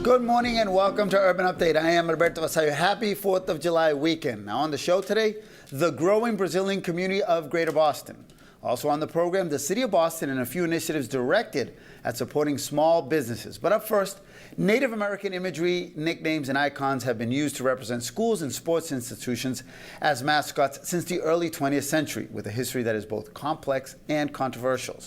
Good morning and welcome to Urban Update. I am Alberto Vasallo. Happy 4th of July weekend. Now on the show today, the growing Brazilian community of Greater Boston. Also on the program, the City of Boston and a few initiatives directed at supporting small businesses. But up first, Native American imagery, nicknames, and icons have been used to represent schools and sports institutions as mascots since the early 20th century, with a history that is both complex and controversial.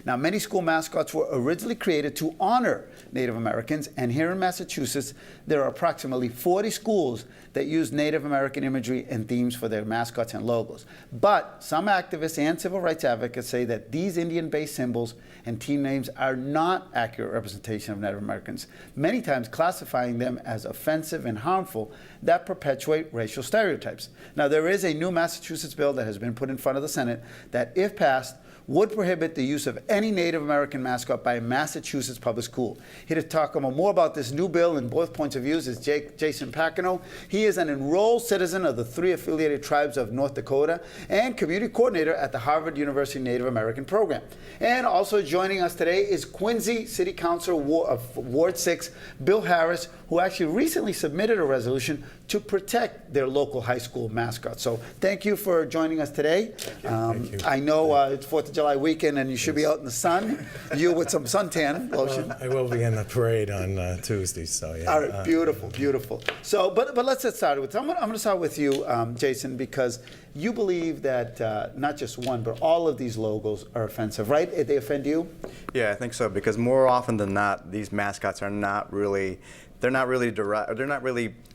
Now, many school mascots were originally created to honor Native Americans, and here in Massachusetts, there are approximately 40 schools that use Native American imagery and themes for their mascots and logos. But some activists and civil rights advocates say that these Indian-based symbols and team names are not accurate representation of Native Americans, many times classifying them as offensive and harmful that perpetuate racial stereotypes. Now, there is a new Massachusetts bill that has been put in front of the Senate that, if passed, would prohibit the use of any Native American mascot by a Massachusetts public school. Here to talk more about this new bill and both points of views is Jason Packineau. He is an enrolled citizen of the 3 affiliated tribes of North Dakota and community coordinator at the Harvard University Native American Program. And also joining us today is Quincy City Council of Ward 6, Bill Harris, who actually recently submitted a resolution to protect their local high school mascot. So thank you for joining us today. Thank you. I know it's 4th of July weekend and you should be out in the sun. You with some suntan lotion. I will be in the parade on Tuesday, so yeah. All right, beautiful, beautiful. So, but let's get started with. I'm going to start with you, Jason, because you believe that not just one, but all of these logos are offensive, right? They offend you? Yeah, I think so, because more often than not, these mascots are not really. They're not really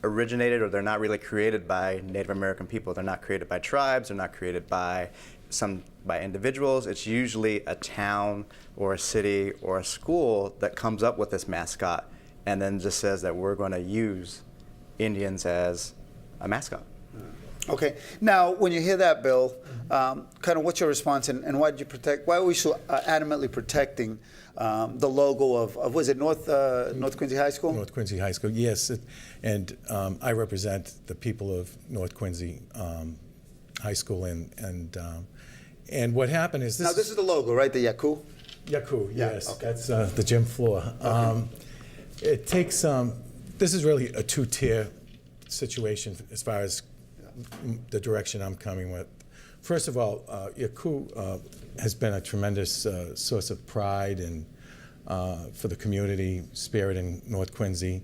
originated, or they're not really created by Native American people. They're not created by tribes. They're not created by individuals. It's usually a town or a city or a school that comes up with this mascot and then just says that we're going to use Indians as a mascot. Okay. Now, when you hear that, Bill, kind of what's your response, and why did you protect? Why are we so adamantly protecting the logo of was it North Quincy High School? North Quincy High School, yes. And I represent the people of North Quincy High School, and what happened is this. Now, this is the logo, right? The Yaku. Yaku, Yeah, yes. okay. That's the gym floor. Okay. It takes. This is really a two-tier situation as far as the direction I'm coming with. First of all, Yaku has been a tremendous source of pride and for the community spirit in North Quincy.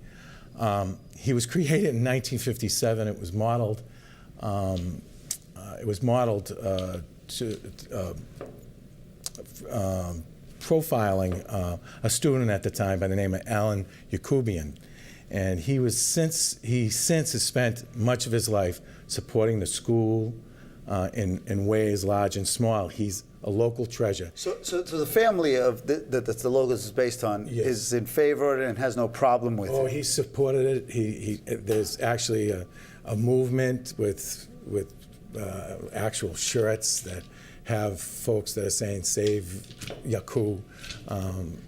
He was created in 1957. It was modeled. Profiling a student at the time by the name of Alan Yakubian. And he since has spent much of his life supporting the school in ways large and small. He's a local treasure. So the family of that the logo is based on is in favor of it and has no problem with it. Oh, he supported it. There's actually a movement with actual shirts that have folks that are saying "Save Yaku."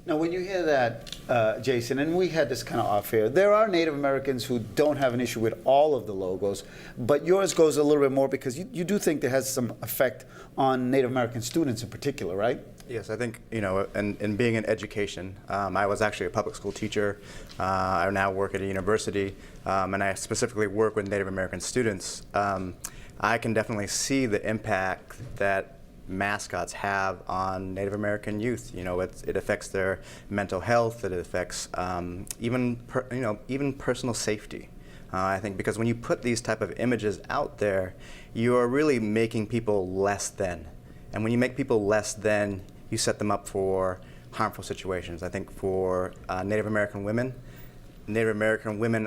Now, when you hear that, Jason, and we had this kind of off here, there are Native Americans who don't have an issue with all of the logos, but yours goes a little bit more because you do think there has some effect on Native American students in particular, right? Yes, I think, in being in education, I was actually a public school teacher. I now work at a university, and I specifically work with Native American students. I can definitely see the impact that mascots have on Native American youth. It affects their mental health. It affects even personal safety. I think because when you put these type of images out there, you are really making people less than. And when you make people less than, you set them up for harmful situations. I think for Native American women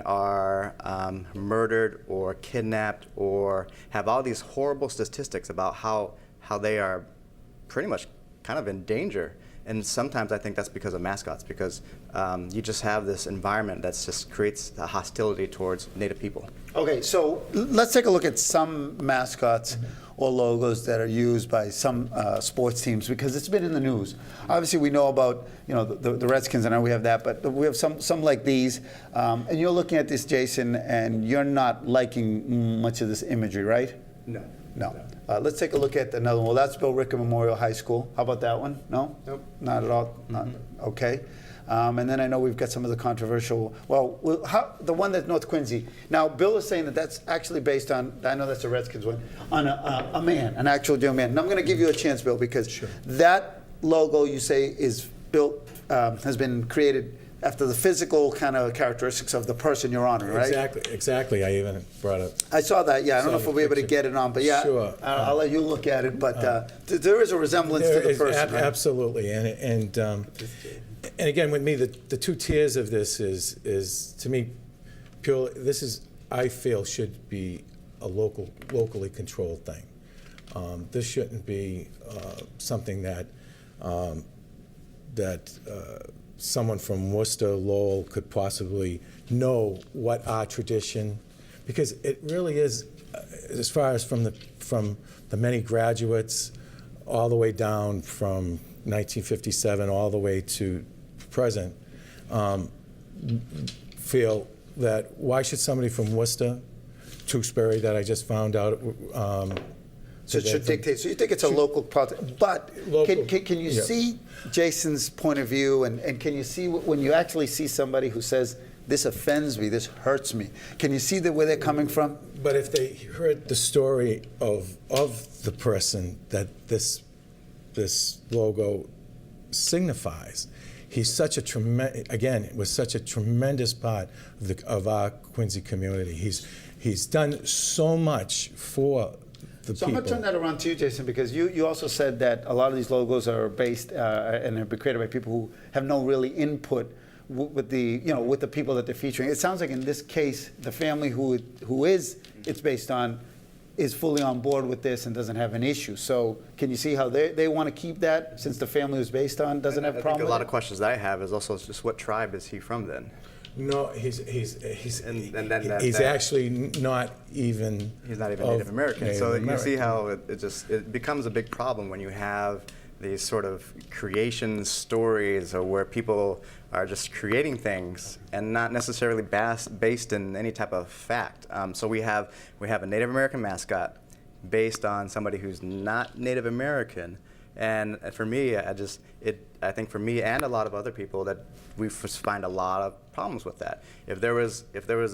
are murdered or kidnapped or have all these horrible statistics about how they are pretty much kind of in danger. And sometimes I think that's because of mascots, because you just have this environment that just creates a hostility towards Native people. Okay, so let's take a look at some mascots or logos that are used by some sports teams, because it's been in the news. Obviously, we know about the Redskins, I know we have that, but we have some like these. And you're looking at this, Jason, and you're not liking much of this imagery, right? No. No. Let's take a look at another one. Well, that's Bill Ricker Memorial High School. How about that one? No? Nope. Not at all? Not, okay. And then I know we've got some of the controversial, the one that's North Quincy. Now, Bill is saying that that's actually based on, I know that's a Redskins one, on a man, an actual young man. And I'm going to give you a chance, Bill, because that logo you say is built, has been created after the physical kind of characteristics of the person you're honoring, right? Exactly. I even brought up. I saw that, yeah. I don't know if we'll be able to get it on, but yeah, Sure. I'll let you look at it. But there is a resemblance to the person, right? Absolutely. And again, with me, the two tiers of this is to me, purely, this is, I feel, should be a locally controlled thing. This shouldn't be something that someone from Worcester, Lowell could possibly know what our tradition, because it really is, as far as from the many graduates, all the way down from 1957 all the way to present, feel that why should somebody from Worcester, Tewksbury, that I just found out, So it should dictate. So you think it's a local politics, but can you see Jason's point of view, and can you see when you actually see somebody who says this offends me, this hurts me? Can you see where they're coming from? But if they heard the story of the person that this logo signifies, he's such a was such a tremendous part of our Quincy community. He's done so much for the people. I'm going to turn that around to you, Jason, because you also said that a lot of these logos are based and have been created by people who have no really input with the people that they're featuring. It sounds like in this case, the family who it's based on is fully on board with this and doesn't have an issue. So can you see how they want to keep that, since the family who's based on doesn't have a problem? I think a lot with of questions that I have is also just what tribe is he from then? No, he's actually not even. He's not even Native American. So you see how it becomes a big problem when you have these sort of creation stories, or where people are just creating things and not necessarily based in any type of fact. So we have a Native American mascot based on somebody who's not Native American. And for me, I think for me and a lot of other people that we find a lot of problems with that. If there was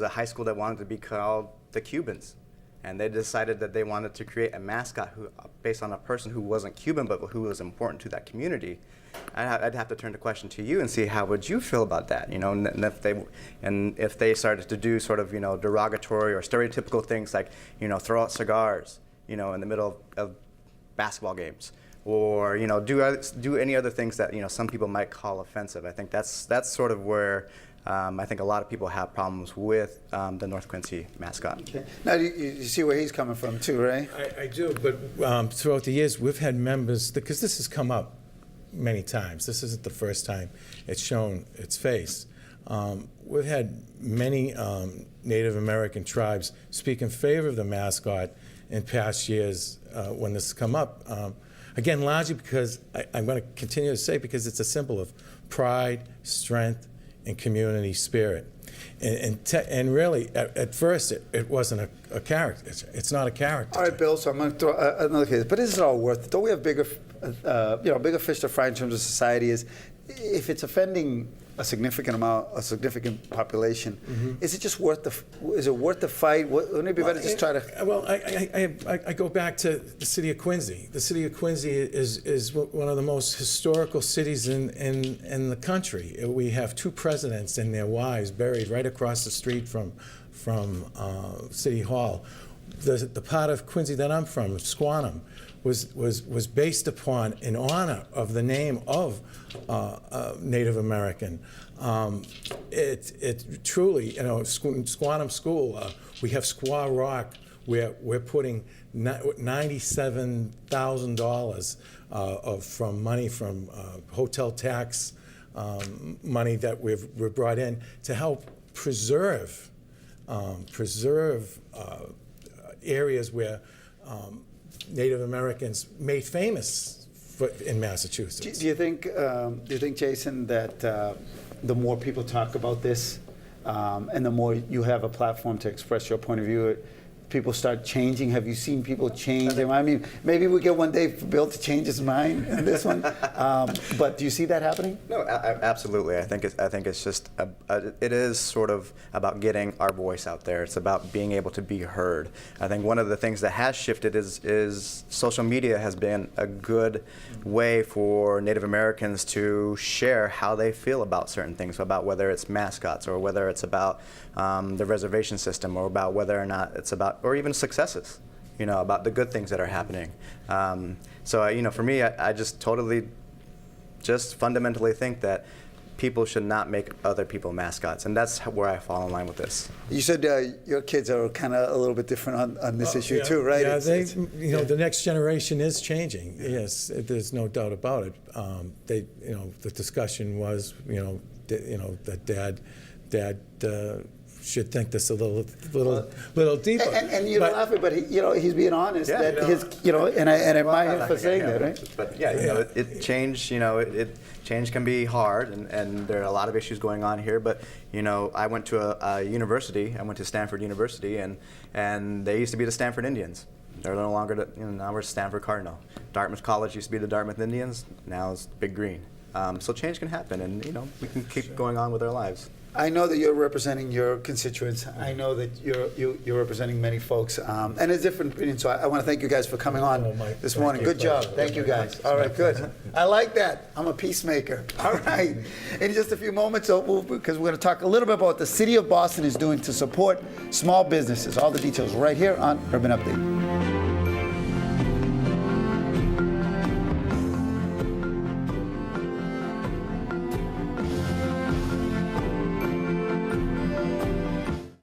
a high school that wanted to be called the Cubans, and they decided that they wanted to create a mascot based on a person who wasn't Cuban but who was important to that community, I'd have to turn the question to you and see how would you feel about that, and if they started to do sort of derogatory or stereotypical things like throw out cigars in the middle of basketball games, or do any other things that some people might call offensive. I think that's sort of where I think a lot of people have problems with the North Quincy mascot. Okay. Now you see where he's coming from too, right? I do, but throughout the years we've had members, because this has come up many times. This isn't the first time it's shown its face. We've had many Native American tribes speak in favor of the mascot in past years when this has come up. Again, largely because, I'm going to continue to say, because it's a symbol of pride, strength, and community spirit. And really, at first, it wasn't a character. It's not a character. All right, Bill, so I'm going to throw another case. But is it all worth it? Don't we have bigger fish to fry in terms of society? Is if it's offending a significant population, is it just worth the fight? Wouldn't it be better to just try to? Well, I go back to the city of Quincy. The city of Quincy is one of the most historical cities in the country. We have two presidents and their wives buried right across the street from City Hall. The part of Quincy that I'm from, Squantum, was based upon, in honor of the name of Native American. It truly, Squantum School, we have Squaw Rock, where we're putting $97,000 from money from hotel tax money that we've brought in to help preserve areas where Native Americans made famous in Massachusetts. Do you think, Jason, that the more people talk about this, and the more you have a platform to express your point of view, people start changing? Have you seen people change? I mean, maybe we get one day for Bill to change his mind in this one. But do you see that happening? No, absolutely. I think it's just it is sort of about getting our voice out there. It's about being able to be heard. I think one of the things that has shifted is social media has been a good way for Native Americans to share how they feel about certain things, about whether it's mascots or whether it's about the reservation system, or about whether or not it's about, or even successes, about the good things that are happening. So, for me, I just totally, just fundamentally think that people should not make other people mascots, and that's where I fall in line with this. You said your kids are kind of a little bit different on this issue too, right? Yeah, the next generation is changing. Yes, there's no doubt about it. The discussion was, that Dad should think this a little deeper. And you're laughing, but he's being honest. And I admire him for saying that, right? But it change. Change can be hard, and there are a lot of issues going on here. But I went to a university. I went to Stanford University, and they used to be the Stanford Indians. They're no longer now we're Stanford Cardinal. Dartmouth College used to be the Dartmouth Indians. Now it's Big Green. So change can happen, and we can keep going on with our lives. I know that you're representing your constituents. I know that you're representing many folks, and it's different opinions. So I want to thank you guys for coming on this morning. Good job. Thank you guys. All right, good. I like that. I'm a peacemaker. All right. In just a few moments, because we're going to talk a little bit about what the City of Boston is doing to support small businesses. All the details right here on Urban Update.